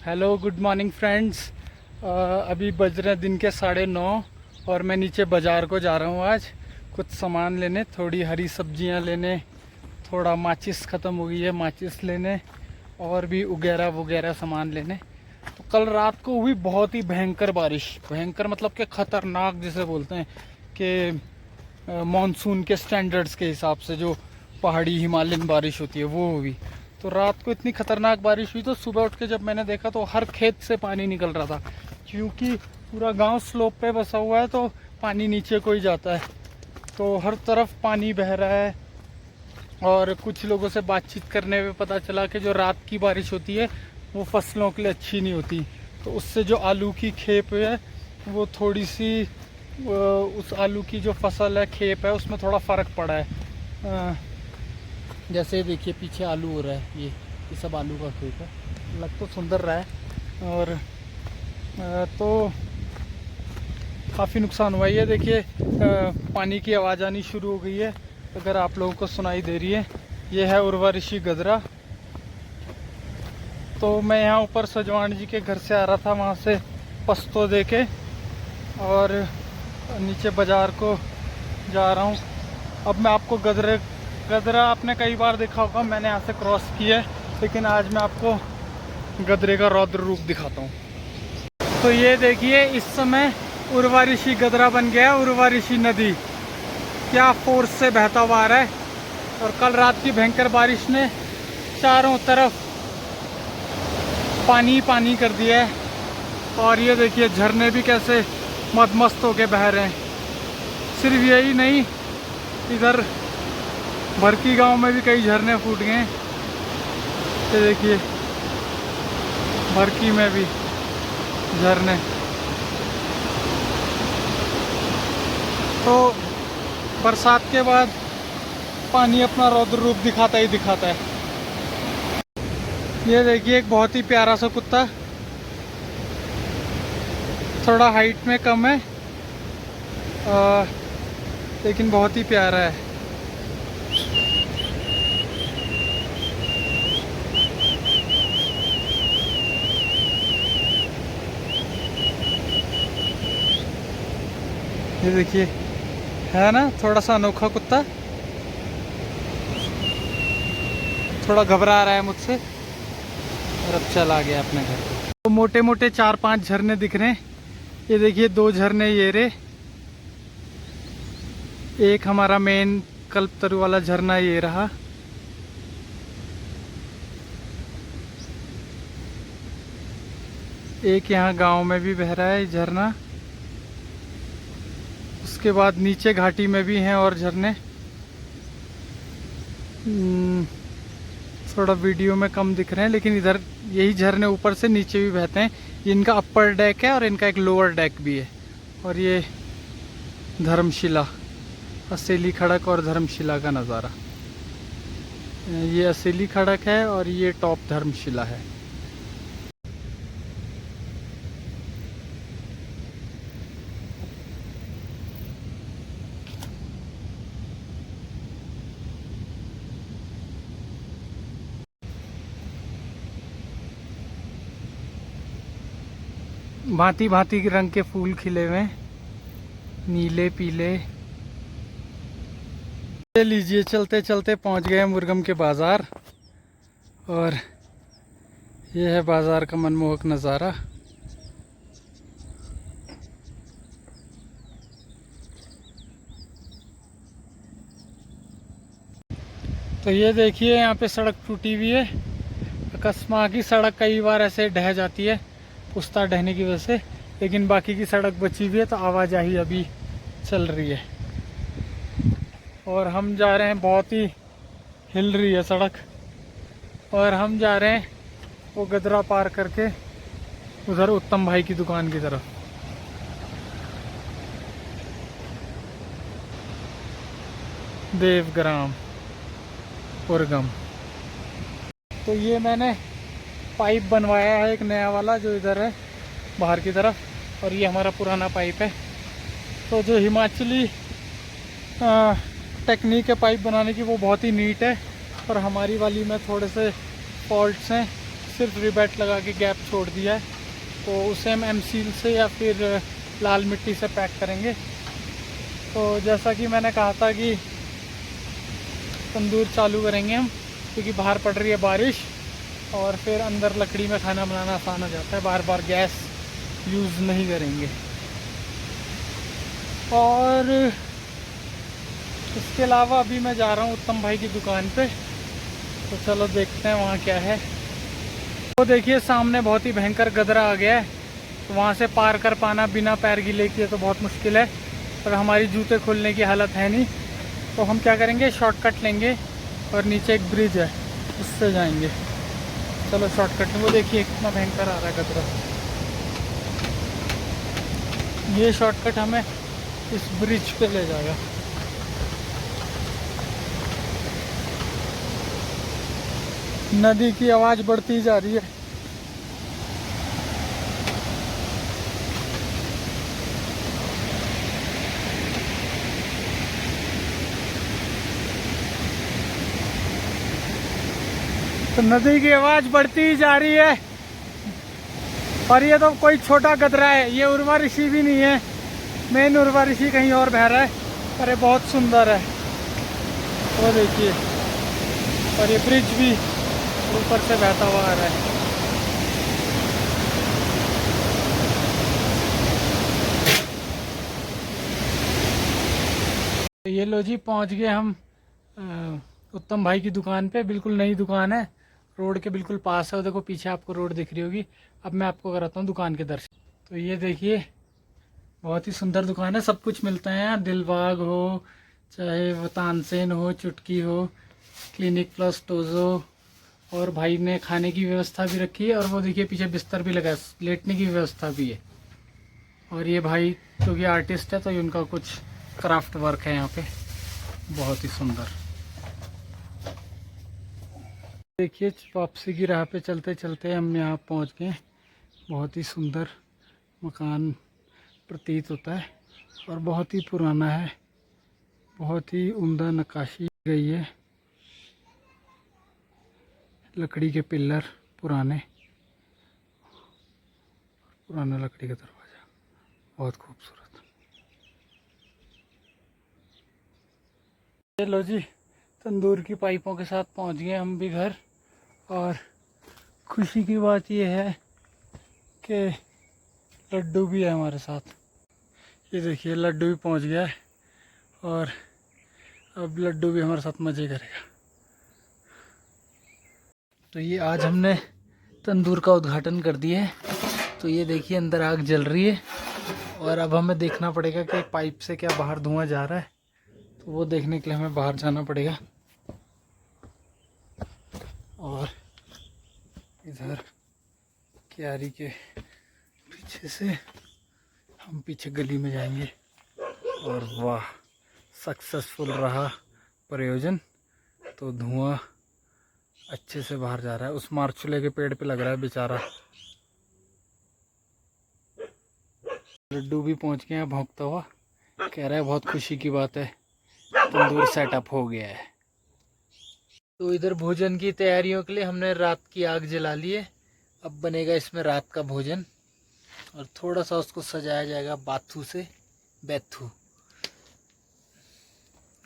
Hello good morning friends. अभी बज रहे दिन के 9:30 और मैं नीचे बाज़ार को जा रहा हूँ आज कुछ सामान लेने, थोड़ी हरी सब्जियाँ लेने, थोड़ा माचिस ख़त्म हो गई है माचिस लेने और भी वगैरह वगैरह सामान लेने। तो कल रात को हुई बहुत ही भयंकर बारिश, भयंकर मतलब कि ख़तरनाक जिसे बोलते हैं कि मॉनसून के स्टैंडर्ड्स के हिसाब से जो पहाड़ी हिमालयन बारिश होती है वो हुई। तो रात को इतनी खतरनाक बारिश हुई तो सुबह उठ के जब मैंने देखा तो हर खेत से पानी निकल रहा था, क्योंकि पूरा गांव स्लोप पे बसा हुआ है तो पानी नीचे को ही जाता है। तो हर तरफ पानी बह रहा है। और कुछ लोगों से बातचीत करने में पता चला कि जो रात की बारिश होती है वो फसलों के लिए अच्छी नहीं होती, तो उससे जो आलू की खेप है वो थोड़ी सी उस आलू की जो फसल है खेप है उसमें थोड़ा फ़र्क पड़ा है। जैसे देखिए पीछे आलू हो रहा है, ये सब आलू का खेत है, लग तो सुंदर रहा है। और तो काफ़ी नुकसान हुआ है। ये देखिए पानी की आवाज़ आनी शुरू हो गई है, अगर आप लोगों को सुनाई दे रही है। ये है उर्वा ऋषि गदरा। तो मैं यहाँ ऊपर सजवान जी के घर से आ रहा था, वहाँ से पस्तो दे के और नीचे बाज़ार को जा रहा हूँ। अब मैं आपको गदरा आपने कई बार देखा होगा, मैंने यहाँ से क्रॉस किया है, लेकिन आज मैं आपको गदरे का रौद्र रूप दिखाता हूँ। तो ये देखिए इस समय उर्वा ऋषि गदरा बन गया, उर्वा ऋषि नदी क्या फोर्स से बहता हुआ आ रहा है। और कल रात की भयंकर बारिश ने चारों तरफ पानी पानी कर दिया है। और ये देखिए झरने भी कैसे मदमस्त होके बह रहे हैं। सिर्फ यही नहीं, इधर भरकी गांव में भी कई झरने फूट गए हैं। ये देखिए भरकी में भी झरने। तो बरसात के बाद पानी अपना रौद्र रूप दिखाता ही दिखाता है। ये देखिए एक बहुत ही प्यारा सा कुत्ता, थोड़ा हाइट में कम है लेकिन बहुत ही प्यारा है। ये देखिए है ना थोड़ा सा अनोखा कुत्ता, थोड़ा घबरा रहा है मुझसे और अब चला गया अपने घर को। तो मोटे मोटे 4-5 झरने दिख रहे हैं। ये देखिए 2 झरने ये रे, एक हमारा मेन कल्पतरु वाला झरना ये रहा। एक यहाँ गांव में भी बह रहा है झरना। उसके बाद नीचे घाटी में भी हैं और झरने, थोड़ा वीडियो में कम दिख रहे हैं, लेकिन इधर यही झरने ऊपर से नीचे भी बहते हैं। इनका अपर डेक है और इनका एक लोअर डेक भी है। और ये धर्मशिला, असेली खड़क और धर्मशिला का नज़ारा। ये असेली खड़क है और ये टॉप धर्मशिला है। भांति भांति के रंग के फूल खिले हुए हैं, नीले पीले। ये लीजिए चलते चलते पहुंच गए मुरगम के बाज़ार। और ये है बाज़ार का मनमोहक नज़ारा। तो ये देखिए यहाँ पे सड़क टूटी हुई है। अकस्मात की सड़क कई बार ऐसे ढह जाती है पुस्ता ढहने की वजह से, लेकिन बाकी की सड़क बची हुई है तो आवाजाही अभी चल रही है। और हम जा रहे हैं, बहुत ही हिल रही है सड़क, और हम जा रहे हैं वो गदरा पार करके उधर उत्तम भाई की दुकान की तरफ। देवग्राम उर्गम। तो ये मैंने पाइप बनवाया है एक नया वाला जो इधर है बाहर की तरफ, और ये हमारा पुराना पाइप है। तो जो हिमाचली टेक्निक है पाइप बनाने की वो बहुत ही नीट है, और हमारी वाली में थोड़े से फॉल्ट्स हैं, सिर्फ रिबेट लगा के गैप छोड़ दिया है, तो उसे हम एम-सील से या फिर लाल मिट्टी से पैक करेंगे। तो जैसा कि मैंने कहा था कि तंदूर चालू करेंगे हम, क्योंकि बाहर पड़ रही है बारिश और फिर अंदर लकड़ी में खाना बनाना आसान हो जाता है, बार बार गैस यूज़ नहीं करेंगे। और इसके अलावा अभी मैं जा रहा हूँ उत्तम भाई की दुकान पे, तो चलो देखते हैं वहाँ क्या है। तो देखिए सामने बहुत ही भयंकर गदरा आ गया है, तो वहाँ से पार कर पाना बिना पैर गीले किए तो बहुत मुश्किल है, और हमारी जूते खोलने की हालत है नहीं। तो हम क्या करेंगे, शॉर्टकट लेंगे और नीचे एक ब्रिज है उससे जाएंगे। चलो शॉर्टकट में, वो देखिए कितना भयंकर आ रहा है गदरा। ये शॉर्टकट हमें इस ब्रिज पे ले जाएगा। नदी की आवाज़ बढ़ती जा रही है। तो नदी की आवाज़ बढ़ती जा रही है, और ये तो कोई छोटा गदरा है, ये उर्वा ऋषि भी नहीं है, मेन उर्वा ऋषि कहीं और बह रहा है। अरे बहुत सुंदर है, वो देखिए, और ये ब्रिज भी ऊपर से बहता हुआ आ रहा है। तो ये लो जी, पहुंच गए हम उत्तम भाई की दुकान पे। बिल्कुल नई दुकान है, रोड के बिल्कुल पास है। वो देखो पीछे आपको रोड दिख रही होगी। अब मैं आपको कराता हूँ दुकान के दर्शन। तो ये देखिए, बहुत ही सुंदर दुकान है, सब कुछ मिलता है यहाँ। दिलबाग हो, चाहे वो तानसेन हो, चुटकी हो, क्लिनिक प्लस, टोजो, और भाई ने खाने की व्यवस्था भी रखी है। और वो देखिए पीछे बिस्तर भी लगा है, लेटने की व्यवस्था भी है। और ये भाई क्योंकि आर्टिस्ट है, तो उनका कुछ क्राफ्ट वर्क है यहाँ पे, बहुत ही सुंदर। देखिए वापसी की राह पे चलते चलते हम यहाँ पहुँच गए। बहुत ही सुंदर मकान प्रतीत होता है, और बहुत ही पुराना है, बहुत ही उम्दा नक्काशी गई है। लकड़ी के पिलर, पुराना लकड़ी का दरवाज़ा, बहुत खूबसूरत। ये लो जी, तंदूर की पाइपों के साथ पहुंच गए हम भी घर। और खुशी की बात यह है कि लड्डू भी है हमारे साथ। ये देखिए लड्डू भी पहुंच गया है, और अब लड्डू भी हमारे साथ मज़े करेगा। तो ये आज हमने तंदूर का उद्घाटन कर दिया है। तो ये देखिए अंदर आग जल रही है, और अब हमें देखना पड़ेगा कि पाइप से क्या बाहर धुआं जा रहा है। तो वो देखने के लिए हमें बाहर जाना पड़ेगा। और इधर क्यारी के पीछे से हम पीछे गली में जाएंगे। और वाह, सक्सेसफुल रहा प्रयोजन। तो धुआं अच्छे से बाहर जा रहा है। उस मार्चुले के पेड़ पे लग रहा है बेचारा। लड्डू भी पहुंच गया है भौंकता हुआ, कह रहा है बहुत खुशी की बात है, तंदूर सेटअप हो गया है। तो इधर भोजन की तैयारियों के लिए हमने रात की आग जला ली है। अब बनेगा इसमें रात का भोजन, और थोड़ा सा उसको सजाया जाएगा बाथू से, बैथू।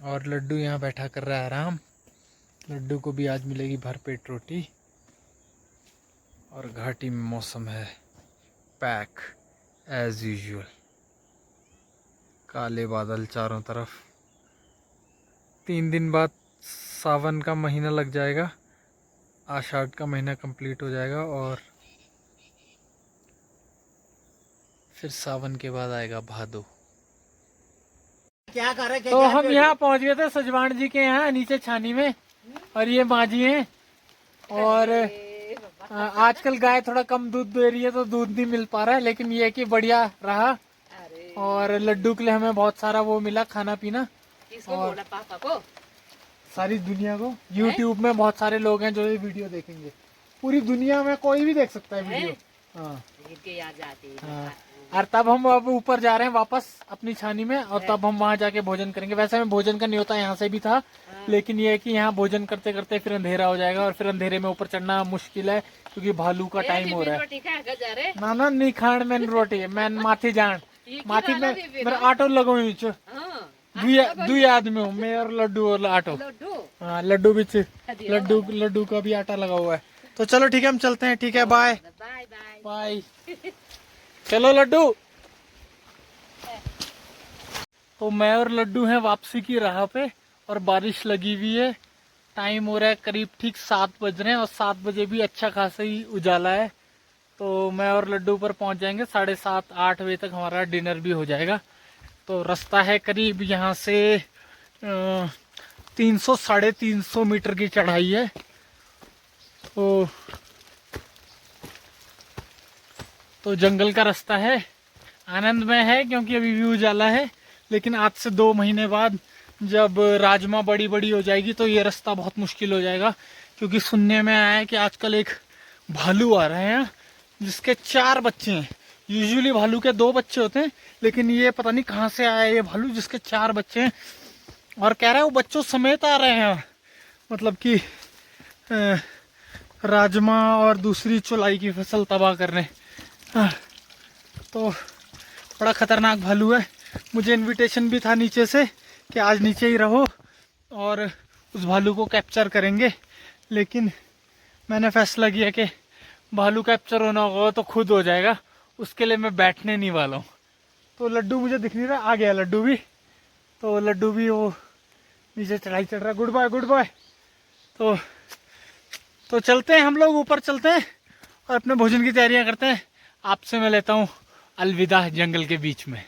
और लड्डू यहाँ बैठा कर रहा है आराम। लड्डू को भी आज मिलेगी भरपेट रोटी। और घाटी में मौसम है पैक एज यूजुअल, काले बादल चारों तरफ। 3 दिन बाद सावन का महीना लग जाएगा, आषाढ़ का महीना कंप्लीट हो जाएगा, और फिर सावन के बाद आएगा भादो। क्या कर रहे? तो हम यहाँ पहुँच गए थे सजवान जी के यहाँ नीचे छानी में, और ये माँ जी हैं। और आजकल गाय थोड़ा कम दूध दे रही है, तो दूध नहीं मिल पा रहा है, लेकिन ये कि बढ़िया रहा। और लड्डू के लिए हमें बहुत सारा वो मिला, खाना पीना। और पापा को, सारी दुनिया को, YouTube में बहुत सारे लोग हैं जो ये वीडियो देखेंगे। पूरी दुनिया में कोई भी देख सकता है वीडियो। हाँ, हाँ। और तब हम अब ऊपर जा रहे हैं वापस अपनी छानी में, और तब हम वहाँ जाके भोजन करेंगे। वैसे हमें भोजन का नहीं होता, यहाँ से भी था, लेकिन ये है कि यहाँ भोजन करते करते फिर अंधेरा हो जाएगा, और फिर अंधेरे में ऊपर चढ़ना मुश्किल है, क्योंकि भालू का टाइम हो रहा है। रोटी खा के जा रे ना ना नहीं खाण मैंने रोटी मैंने माथी जान माथी में मेरा ऑटो लगाऊं छ हां दुई आदमी हूँ मैं और लड्डू और ऑटो। लड्डू हाँ लड्डू भी लड्डू का भी आटा लगा हुआ है। तो चलो ठीक है हम चलते हैं। ठीक है बाय बाय बाय बाय। चलो लड्डू। तो मैं और लड्डू हैं वापसी की राह पे और बारिश लगी हुई है। टाइम हो रहा है करीब ठीक 7 बज रहे हैं और 7 बजे भी अच्छा खासा ही उजाला है। तो मैं और लड्डू पर पहुंच जाएंगे 7:30-8 बजे तक हमारा डिनर भी हो जाएगा। तो रास्ता है करीब यहाँ से 300-350 मीटर की चढ़ाई है। तो जंगल का रास्ता है आनंदमय है क्योंकि अभी भी उजाला है। लेकिन आज से 2 महीने बाद जब राजमा बड़ी बड़ी हो जाएगी तो ये रास्ता बहुत मुश्किल हो जाएगा। क्योंकि सुनने में आया है कि आजकल एक भालू आ रहे हैं जिसके 4 बच्चे हैं। यूजुअली भालू के 2 बच्चे होते हैं लेकिन ये पता नहीं कहाँ से आया ये भालू जिसके 4 बच्चे हैं। और कह रहा है वो बच्चों समेत आ रहे हैं मतलब कि राजमा और दूसरी चौलाई की फसल तबाह करने। तो बड़ा खतरनाक भालू है। मुझे इनविटेशन भी था नीचे से कि आज नीचे ही रहो और उस भालू को कैप्चर करेंगे। लेकिन मैंने फैसला किया कि भालू कैप्चर होना होगा तो खुद हो जाएगा, उसके लिए मैं बैठने नहीं वाला हूँ। तो लड्डू मुझे दिख नहीं रहा, आ गया लड्डू भी। तो लड्डू भी वो नीचे चढ़ाई चढ़ रहा है। Goodbye goodbye. तो चलते हैं हम लोग ऊपर चलते हैं और अपने भोजन की तैयारियां करते हैं। आपसे मैं लेता हूँ अलविदा जंगल के बीच में।